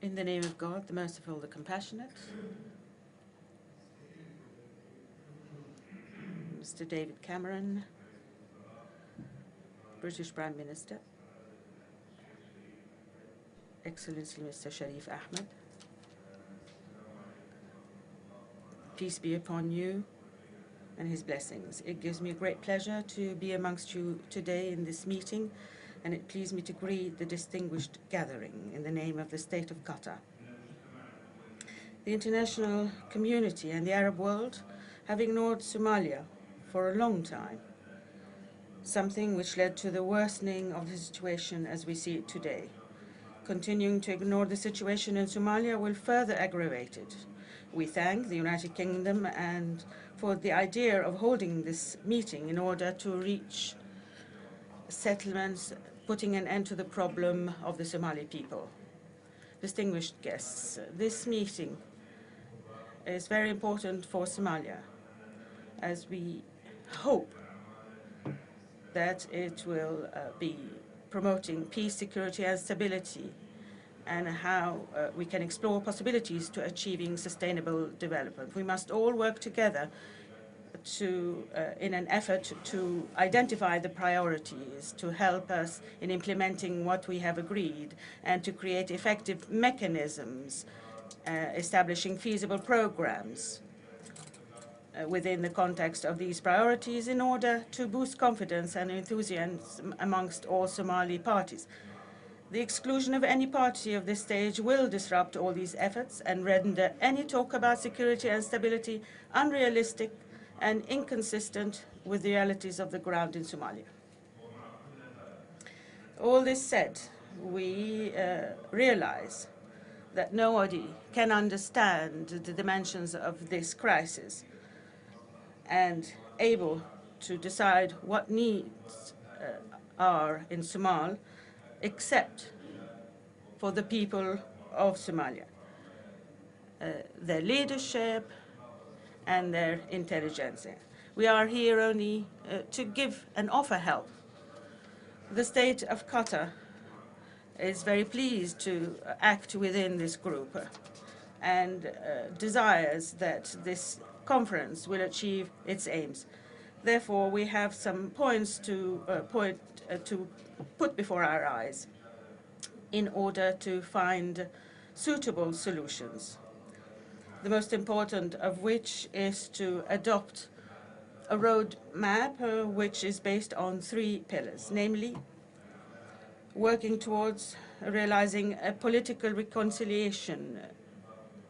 In the name of God, the merciful, the compassionate, Mr. David Cameron, British Prime Minister, Excellency Mr. Sharif Ahmed, peace be upon you and his blessings. It gives me a great pleasure to be amongst you today in this meeting, and it pleased me to greet the distinguished gathering in the name of the State of Qatar. The international community and the Arab world have ignored Somalia for a long time, something which led to the worsening of the situation as we see it today. Continuing to ignore the situation in Somalia will further aggravate it. We thank the United Kingdom and for the idea of holding this meeting in order to reach settlements, putting an end to the problem of the Somali people. Distinguished guests, this meeting is very important for Somalia, as we hope that it will be promoting peace, security, and stability, and how we can explore possibilities to achieving sustainable development. We must all work together in an effort to identify the priorities, to help us in implementing what we have agreed, and to create effective mechanisms, establishing feasible programs within the context of these priorities in order to boost confidence and enthusiasm amongst all Somali parties. The exclusion of any party of this stage will disrupt all these efforts and render any talk about security and stability unrealistic and inconsistent with the realities of the ground in Somalia. All this said, we realize that nobody can understand the dimensions of this crisis and able to decide what needs are in Somalia except for the people of Somalia, their leadership and their intelligence. We are here only to give and offer help. The State of Qatar is very pleased to act within this group and desires that this conference will achieve its aims. Therefore, we have some points to put before our eyes in order to find suitable solutions, the most important of which is to adopt a roadmap which is based on 3 pillars, namely working towards realizing a political reconciliation,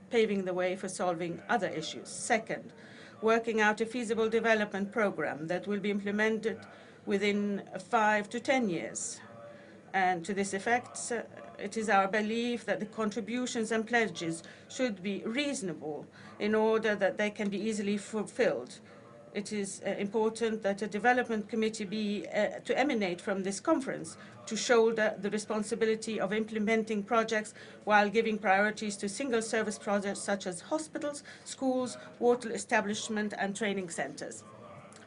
paving the way for solving other issues. Second, working out a feasible development program that will be implemented within 5 to 10 years. And to this effect, it is our belief that the contributions and pledges should be reasonable in order that they can be easily fulfilled. It is important that a development committee be to emanate from this conference to shoulder the responsibility of implementing projects while giving priorities to single service projects such as hospitals, schools, water establishment and training centers.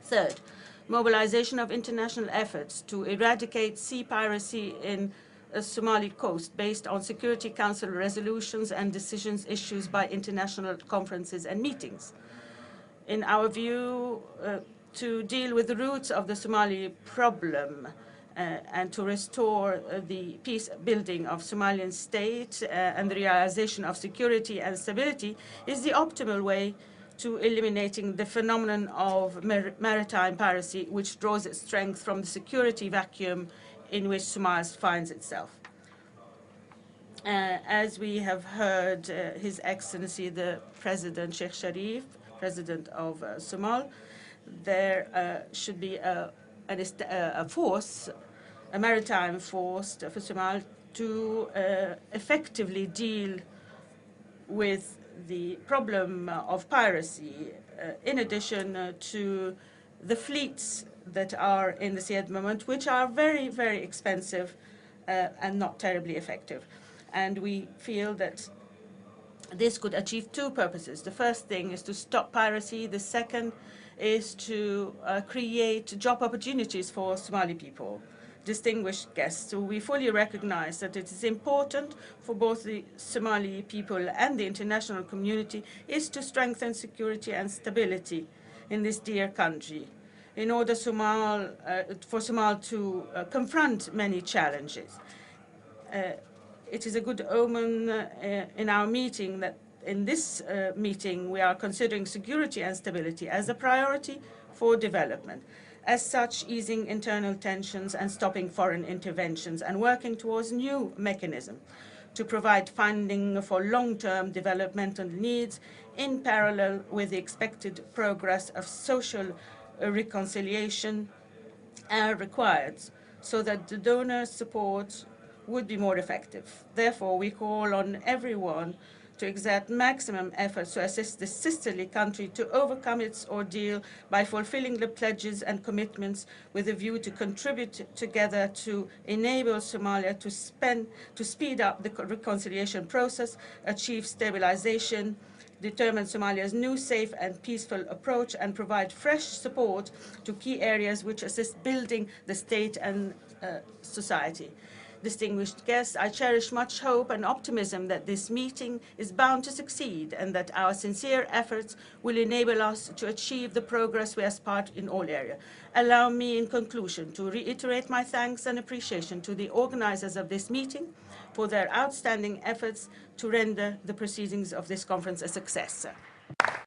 Third, mobilization of international efforts to eradicate sea piracy in the Somali coast based on Security Council resolutions and decisions issued by international conferences and meetings. In our view, to deal with the roots of the Somali problem and to restore the peace building of Somalian state and the realization of security and stability is the optimal way to eliminating the phenomenon of maritime piracy, which draws its strength from the security vacuum in which Somalia finds itself. As we have heard His Excellency the President Sheikh Sharif, President of Somalia, there should be a force, a maritime force for Somalia to effectively deal with the problem of piracy, in addition to the fleets that are in the sea at the moment, which are very, very expensive and not terribly effective. And we feel that this could achieve 2 purposes. The first thing is to stop piracy. The second is to create job opportunities for Somali people. distinguished guests, we fully recognize that it is important for both the Somali people and the international community is to strengthen security and stability in this dear country in order for Somal to confront many challenges. It is a good omen in our meeting that in this meeting we are considering security and stability as a priority for development. As such, easing internal tensions and stopping foreign interventions and working towards new mechanisms to provide funding for long-term developmental needs in parallel with the expected progress of social reconciliation are required so that the donor support would be more effective. Therefore, we call on everyone to exert maximum efforts to assist this sisterly country to overcome its ordeal by fulfilling the pledges and commitments with a view to contribute together to enable Somalia to speed up the reconciliation process, achieve stabilization, determine Somalia's new safe and peaceful approach, and provide fresh support to key areas which assist building the state and society. Distinguished guests, I cherish much hope and optimism that this meeting is bound to succeed and that our sincere efforts will enable us to achieve the progress we aspire in all areas. Allow me, in conclusion, to reiterate my thanks and appreciation to the organizers of this meeting for their outstanding efforts to render the proceedings of this conference a success.